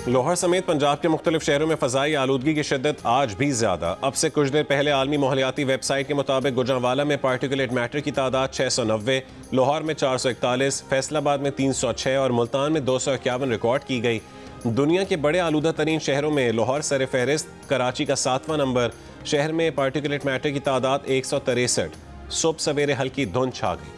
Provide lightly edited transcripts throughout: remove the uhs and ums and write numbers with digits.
लाहौर समेत पंजाब के मुख्तलिफ शहरों में फ़ज़ाई आलूदगी की शिद्दत आज भी ज़्यादा। अब से कुछ देर पहले आलमी माहौलियाती वेबसाइट के मुताबिक गुजरांवाला में पार्टिकुलेट मैटर की तादाद 690, लाहौर में 441, फैसलाबाद में 306 और मुल्तान में 251 रिकॉर्ड की गई। दुनिया के बड़े आलूदा तरीन शहरों में लाहौर सर फहरिस्त, कराची का 7वां नंबर। शहर में पार्टिकुलेट मैटर की तादाद 163। सुबह सवेरे हल्की धुंध छा गई।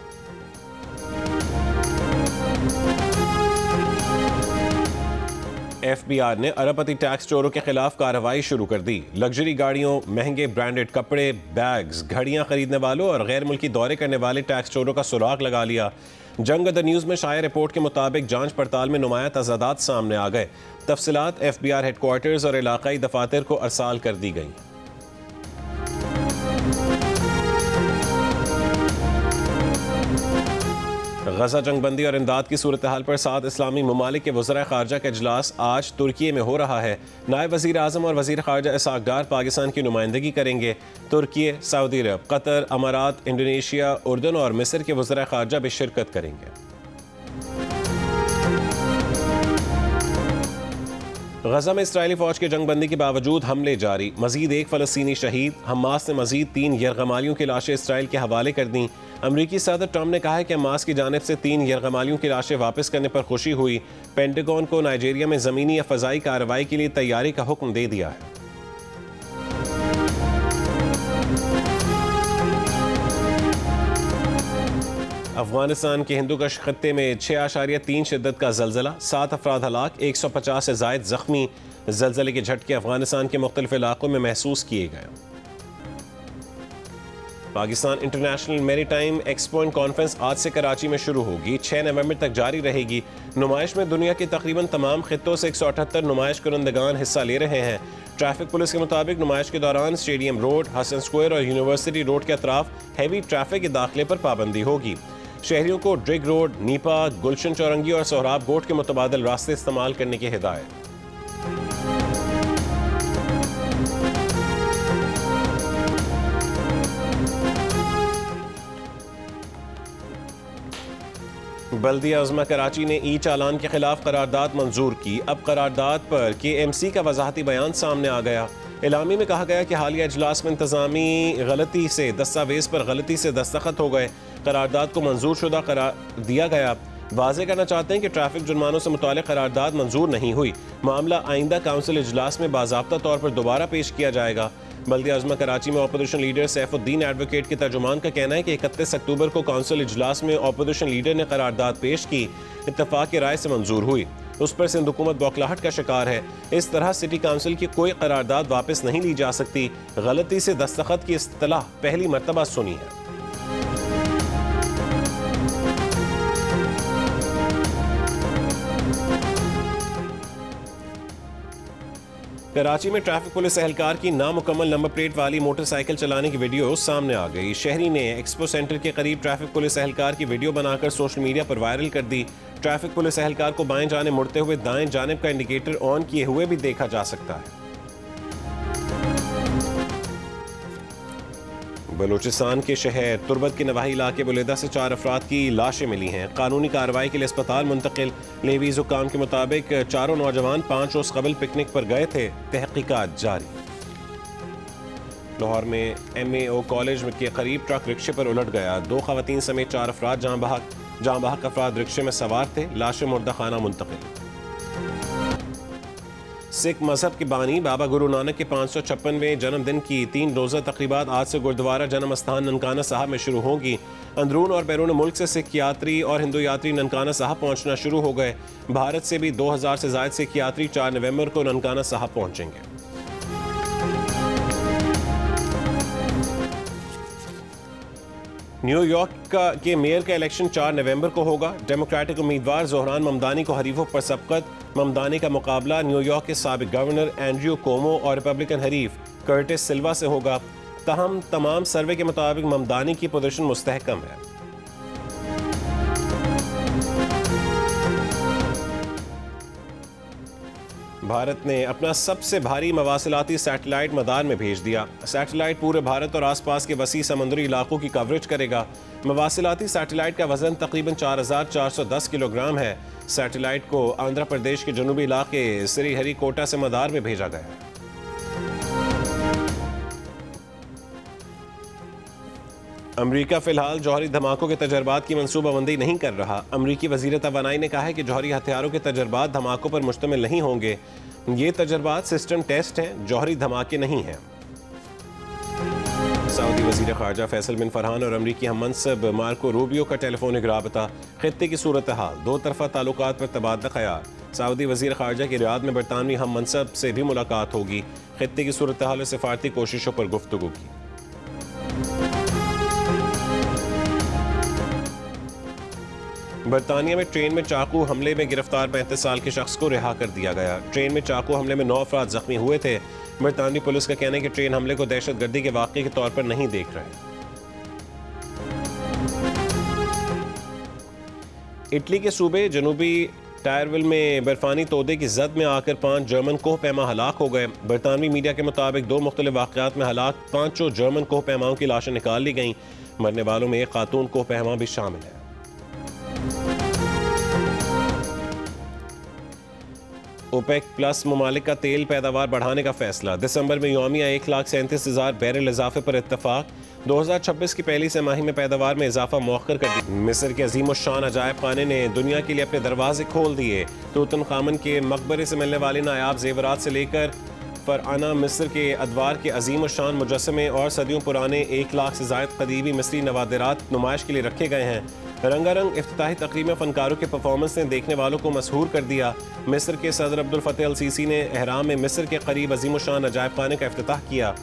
FBI ने अरबपति टैक्स चोरों के खिलाफ कार्रवाई शुरू कर दी। लग्जरी गाड़ियों, महंगे ब्रांडेड कपड़े, बैग्स, घड़ियां खरीदने वालों और गैर मुल्की दौरे करने वाले टैक्स चोरों का सुराग लगा लिया। जंग द न्यूज़ में शाया रिपोर्ट के मुताबिक जांच पड़ताल में नुमाया तजादात सामने आ गए। तफसीलात FBI हेडक्वार्टर्स और इलाकाई दफातर को अरसाल कर दी गई। गजा जंगबंदी और इमदाद की सूरत हाल पर 7 इस्लामी ममालिक के वज़रा ख़ारजा का इजलास आज तुर्की में हो रहा है। नायब वज़ीर आज़म और वज़ीर ख़ारजा इसहाक़ डार पाकिस्तान की नुमाइंदगी करेंगे। तुर्की, सऊदी अरब, कतर, अमारात, इंडोनेशिया, उर्दन और मिस्र के वज़रा ख़ारजा भी शिरकत करेंगे। गजा में इस्राएली फ़ौज के जंगबंदी के बावजूद हमले जारी। मजीद एक फ़लस्तीनी शहीद। हमास ने मजीद 3 यरगमालियों की लाशें इसराइल के हवाले कर दी। अमरीकी सदर ट्रंप ने कहा है कि हमास की जानिब से 3 यरगमालियों की लाशें वापस करने पर खुशी हुई। पेंटागन को नाइजीरिया में ज़मीनी या फ़ज़ाई कार्रवाई के लिए तैयारी का हुक्म दे दिया है। अफगानिस्तान के हिंदूकश खत्ते में 6.3 शिद्दत का जल्जला, 7 अफराद हलाक, 150 से ज़ायद जख्मी। जल्जले के झटके अफगानिस्तान के मुख्तलिफ इलाकों में महसूस किए गए। Pakistan international maritime expo and conference आज से कराची में शुरू होगी। 6 नवंबर तक जारी रहेगी। नुमाइश में दुनिया के तकरीबन तमाम खित्तों से 178 नुमाइश करंदगान हिस्सा ले रहे हैं। ट्रैफिक पुलिस के मुताबिक नुमाइश के दौरान स्टेडियम रोड, हसन स्क्वायर और यूनिवर्सिटी रोड के अतराफ हैवी ट्रैफिक के दाखिले पर पाबंदी होगी। शहरियों को ड्रिग रोड, नीपा, गुलशन चौरंगी और सोहराब गोट के मुतबादिल रास्ते इस्तेमाल करने की हिदायत। बल्दिया अज़मा कराची ने ई चालान के खिलाफ करारदाद मंजूर की। अब करारदाद पर KMC का वजाहती बयान सामने आ गया। इलामी में कहा गया कि हालिया इजलास में इंतजामी गलती से दस्तावेज पर गलती से दस्तखत हो गए। करारदाद को मंजूर शुदा करार दिया गया। वाज़े करना चाहते हैं कि ट्रैफिक जुर्मानों से मुतालिक करारदाद मंजूर नहीं हुई। मामला आइंदा काउंसिल इजलास में बाज़ाब्ता तौर पर दोबारा पेश किया जाएगा। बल्दिया अज़मा कराची में अपोजिशन लीडर सैफुद्दीन एडवोकेट के तर्जुमान का कहना है कि 31 अक्टूबर को काउंसिल इजलास में अपोजिशन लीडर ने करारदाद पेश की। इत्तफाक की राय से मंजूर हुई। उस पर सिंध हुकूमत बौखलाहट का शिकार है। इस तरह सिटी काउंसिल की कोई करारदाद वापस नहीं ली जा सकती। गलती से दस्तखत की इस्तिलाह पहली मरतबा सुनी है। कराची में ट्रैफिक पुलिस एहलकार की नामुकम्मल नंबर प्लेट वाली मोटरसाइकिल चलाने की वीडियो सामने आ गई। शहरी ने एक्सपो सेंटर के करीब ट्रैफिक पुलिस एहलकार की वीडियो बनाकर सोशल मीडिया पर वायरल कर दी। ट्रैफिक पुलिस एहलकार को बाएं जाने मुड़ते हुए दाएं जानिब का इंडिकेटर ऑन किए हुए भी देखा जा सकता है। बलूचिस्तान के शहर तुर्बत के नवाही इलाके बुलेदा से 4 अफराद की लाशें मिली हैं। कानूनी कार्रवाई के लिए अस्पताल मुंतकिल। लेवीज हुक्काम के मुताबिक चारों नौजवान 5 रोज कबल पिकनिक पर गए थे। तहकीकात जारी। लाहौर में MAO कॉलेज के करीब ट्रक रिक्शे पर उलट गया। 2 खवातीन समेत 4 अफराद जहाँ बहक अफराद रिक्शे में सवार थे। लाशें मुर्दा खाना मुंतकिल। सिख मजहब के बानी बाबा गुरु नानक के 556वें जन्मदिन की 3 रोज़ा तकरीबात आज से गुरुद्वारा जन्म स्थान ननकाना साहब में शुरू होंगी। अंदरून और बैरून मुल्क से सिख यात्री और हिंदू यात्री ननकाना साहब पहुंचना शुरू हो गए। भारत से भी 2000 से ज़ायद सिख यात्री 4 नवंबर को ननकाना साहब पहुंचेंगे। न्यूयॉर्क के मेयर का इलेक्शन 4 नवंबर को होगा। डेमोक्रेटिक उम्मीदवार जोहरान ममदानी को हरीफों पर सबकत। ममदानी का मुकाबला न्यूयॉर्क के साबिक गवर्नर एंड्रयू कोमो और रिपब्लिकन हरीफ कर्टिस सिल्वा से होगा। तहम तमाम सर्वे के मुताबिक ममदानी की पोजीशन मुस्तहकम है। भारत ने अपना सबसे भारी मवासिलाती सैटेलाइट मदार में भेज दिया। सैटेलाइट पूरे भारत और आसपास के वसी समुद्री इलाकों की कवरेज करेगा। मवासिलाती सैटेलाइट का वजन तकरीबन 4410 किलोग्राम है। सैटेलाइट को आंध्र प्रदेश के जनूबी इलाके श्रीहरिकोटा से मदार में भेजा गया है। अमरीका फिलहाल जौहरी धमाकों के तजर्बात की मनसूबाबंदी नहीं कर रहा। अमरीकी वज़ीर तवानाई ने कहा है कि जौहरी हथियारों के तजर्बात धमाकों पर मुश्तमिल नहीं होंगे। ये तजर्बात सिस्टम टेस्ट हैं, जौहरी धमाके नहीं हैं। सऊदी वज़ीर ख़ारजा फैसल बिन फरहान और अमरीकी हममनसब मार्को रूबियो का टेलीफोनिक राबता, खित्ते की सूरत हाल, दो तरफ़ा ताल्लुकात पर तबादला ख़याल। सऊदी वज़ीर ख़ारजा की रियाद में बरतानवी हममनसब से भी मुलाकात होगी। खित्ते की सूरत हाल और सिफारती कोशिशों पर गुफ्तगू की। बरतानिया में ट्रेन में चाकू हमले में गिरफ्तार 35 साल के शख्स को रिहा कर दिया गया। ट्रेन में चाकू हमले में 9 अफराद जख्मी हुए थे। बरतानवी पुलिस का कहना है कि ट्रेन हमले को दहशतगर्दी के वाक़े के तौर पर नहीं देख रहे। इटली के सूबे जनूबी टायरविल में बर्फानी तोदे की जद में आकर 5 जर्मन कोह पैमा हलाक हो गए। बरतानवी मीडिया के मुताबिक 2 मुख्तलिफ वाक़यात में हलाक 5 जर्मन कोह पैमाओं की लाशें निकाल ली गईं। मरने वालों में एक खातून कोह पैमा भी शामिल है। ओपेक प्लस ममालिक का तेल पैदावार बढ़ाने का फैसला। दिसंबर में यौमिया 1,37,000 बैरल इजाफे पर इत्तफाक। 2026 की पहली तिमाही में पैदावार में इजाफा मौखर कर दिया। मिस्र के अजीम शान अजायब खाने ने दुनिया के लिए अपने दरवाजे खोल दिए। तूतनखामन के मकबरे से मिलने वाले नायाब जेवरात से लेकर फरआना मिस्र के अदवार के अजीम शान मुजस्समे और सदियों पुराने 1 लाख से ज़ायद कदीमी मिस्री नवादिरात नुमाइश के लिए रखे गए हैं। रंगारंग इफ्तिताही तकरीब में फनकारों के परफॉर्मेंस ने देखने वालों को मसहूर कर दिया। मिस्र के सदर अब्दुल फतेह अल सीसी ने एहराम में मिस्र के करीब अजीम शान अजायब खाने का इफ्तिताह किया।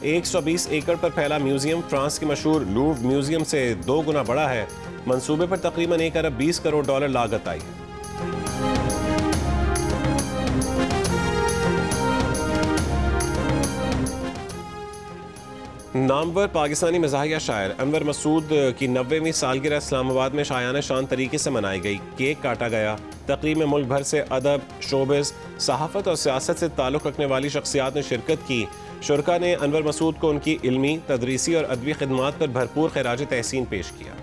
120 एकड़ पर फैला म्यूजियम फ्रांस के मशहूर लूव्र म्यूजियम से 2 गुना बड़ा है। मंसूबे पर तकरीबन 1 अरब 20 करोड़ डॉलर लागत आई है। नामवर पाकिस्तानी मज़ाहिया शायर अनवर मसूद की 90वीं सालगिरह इस्लामाबाद में शायाना शान तरीके से मनाई गई। केक काटा गया। तकरीब में मुल्क भर से अदब, शोबिज़, सहाफ़त और सियासत से ताल्लुक़ रखने वाली शख्सियात ने शिरकत की। शुरका ने अनवर मसूद को उनकी इल्मी, तदरीसी और अदबी खिदमात पर भरपूर खिराज तहसीन पेश किया।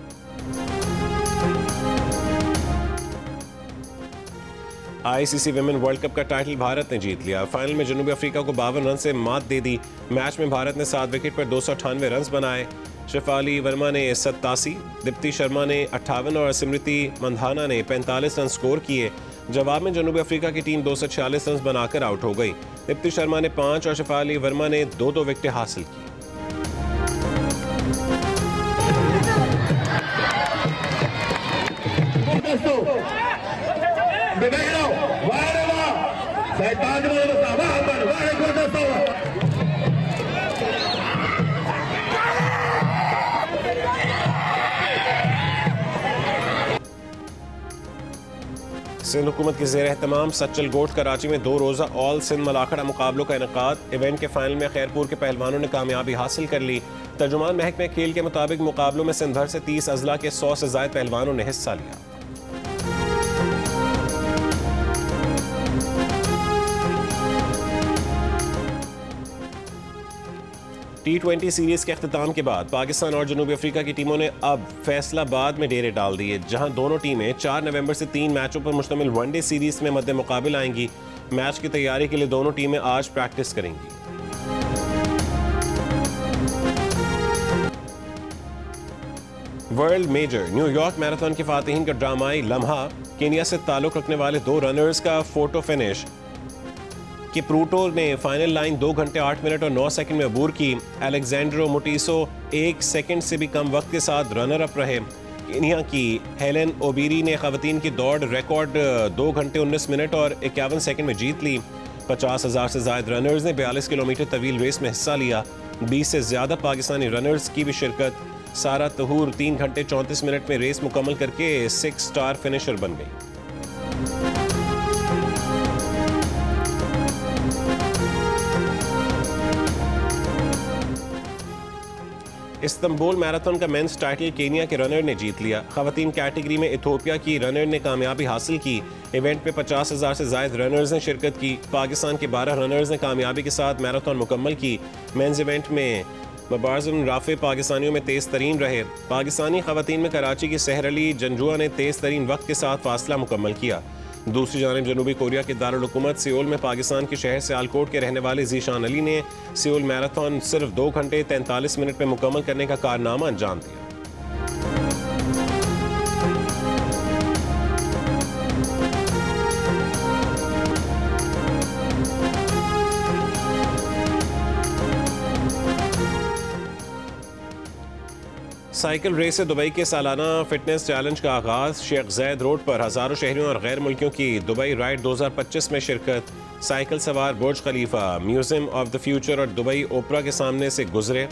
ICC विमेन वर्ल्ड कप का टाइटल भारत ने जीत लिया। फाइनल में जनूबी अफ्रीका को 52 रन से मात दे दी। मैच में भारत ने 7 विकेट पर 298 रन बनाए। शेफाली वर्मा ने 87, दीप्ति शर्मा ने 58 और स्मृति मंधाना ने 45 रन स्कोर किए। जवाब में जनूबी अफ्रीका की टीम 246 रन बनाकर आउट हो गई। दीप्ति शर्मा ने 5 और शेफाली वर्मा ने 2-2 विकेटें हासिल की। सिंध हुकूमत के ज़ेर एहतमाम सच्चल गोट कराची में 2 रोज़ा ऑल सिंध मलाखड़ा मुकाबलों का इनेकाद। इवेंट के फाइनल में खैरपुर के पहलवानों ने कामयाबी हासिल कर ली। तर्जुमान महकमे खेल के मुताबिक मुकाबलों में सिंध भर से 30 अजला के 100 से ज़ायद पहलवानों ने हिस्सा लिया। T20 सीरीज के अख्तिताम के बाद पाकिस्तान और जनूबी अफ्रीका की टीमों ने अब फैसलाबाद में डेरे डाल दिए, जहां दोनों टीमें 4 नवंबर से 3 मैचों पर मुश्तमिल वनडे सीरीज में मद्दे मुकाबिल आएंगी। मैच की तैयारी के लिए दोनों टीमें आज प्रैक्टिस करेंगी। वर्ल्ड मेजर न्यूयॉर्क मैराथन के फातिहीन का ड्रामाई लम्हा। केनिया से ताल्लुक रखने वाले 2 रनर्स का फोटो फिनिश। किप्रूटो ने फाइनल लाइन 2 घंटे 8 मिनट और 9 सेकंड में अबूर की। अलेक्जेंड्रो मुटिसो 1 सेकंड से भी कम वक्त के साथ रनर अप रहे। केनिया की हेलेन ओबीरी ने खवातीन की दौड़ रिकॉर्ड 2 घंटे 19 मिनट और 51 सेकंड में जीत ली। 50,000 से ज़ायद रनर्स ने 42 किलोमीटर तवील रेस में हिस्सा लिया। 20 से ज़्यादा पाकिस्तानी रनर्स की भी शिरकत। सारा तहूर 3 घंटे 34 मिनट में रेस मुकम्मल करके 6 स्टार फिनिशर बन गई। इस्तंबुल मैराथन का मेंस टाइटल केनिया के रनर ने जीत लिया। खवातीन कैटेगरी में इथोपिया की रनर ने कामयाबी हासिल की। इवेंट में 50,000 से ज़ायद रनर्स ने शिरकत की। पाकिस्तान के 12 रनर्स ने कामयाबी के साथ मैराथन मुकम्मल की। मेंस इवेंट में मबारजुन राफे पाकिस्तानियों में तेज़ तरीन रहे। पाकिस्तानी खवातीन में कराची की सहर अली जंजुआ ने तेज़ तरीन वक्त के साथ फासला मुकम्मल किया। दूसरी जानिब जनूबी कोरिया के दारुल हुकूमत सियोल में पाकिस्तान के शहर सियालकोट के रहने वाले जीशान अली ने सियोल मैराथन सिर्फ 2 घंटे 43 मिनट में मुकम्मल करने का कारनामा अंजाम दिया। साइकिल रेस से दुबई के सालाना फिटनेस चैलेंज का आगाज। शेख ज़ैद रोड पर हज़ारों शहरियों और गैर मुल्कियों की दुबई राइड 2025 में शिरकत। साइकिल सवार बुर्ज खलीफा, म्यूजियम ऑफ द फ्यूचर और दुबई ओपरा के सामने से गुजरे।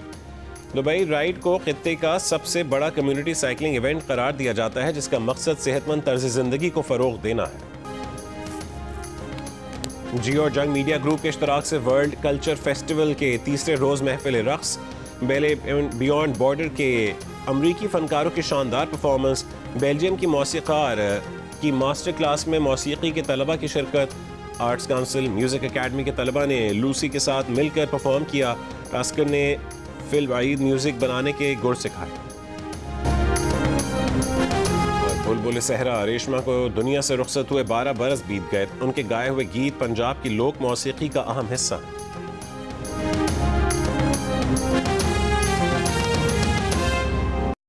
दुबई राइड को खित्ते का सबसे बड़ा कम्युनिटी साइकिलिंग इवेंट करार दिया जाता है, जिसका मकसद सेहतमंद तर्ज ज़िंदगी को फ़रोग़ देना है। जियो और जंग मीडिया ग्रुप के इश्तराक से वर्ल्ड कल्चर फेस्टिवल के तीसरे रोज़ महफिल रक़्स। बेले बियॉन्ड बॉर्डर के अमरीकी फ़नकारों की शानदार परफॉर्मेंस। बेल्जियम की मौसीक़ार की मास्टर क्लास में मौसीक़ी के तलबा की शिरकत। आर्ट्स काउंसिल म्यूज़िक अकेडमी के तलबा ने लूसी के साथ मिलकर परफॉर्म किया। टास्कर ने फिल्म ईद म्यूज़िक बनाने के गुर सिखाए। बुलबुल सहरा रेशमा को दुनिया से रुखसत हुए 12 बरस बीत गए। उनके गाए हुए गीत पंजाब की लोक मौसीक़ी का अहम हिस्सा है।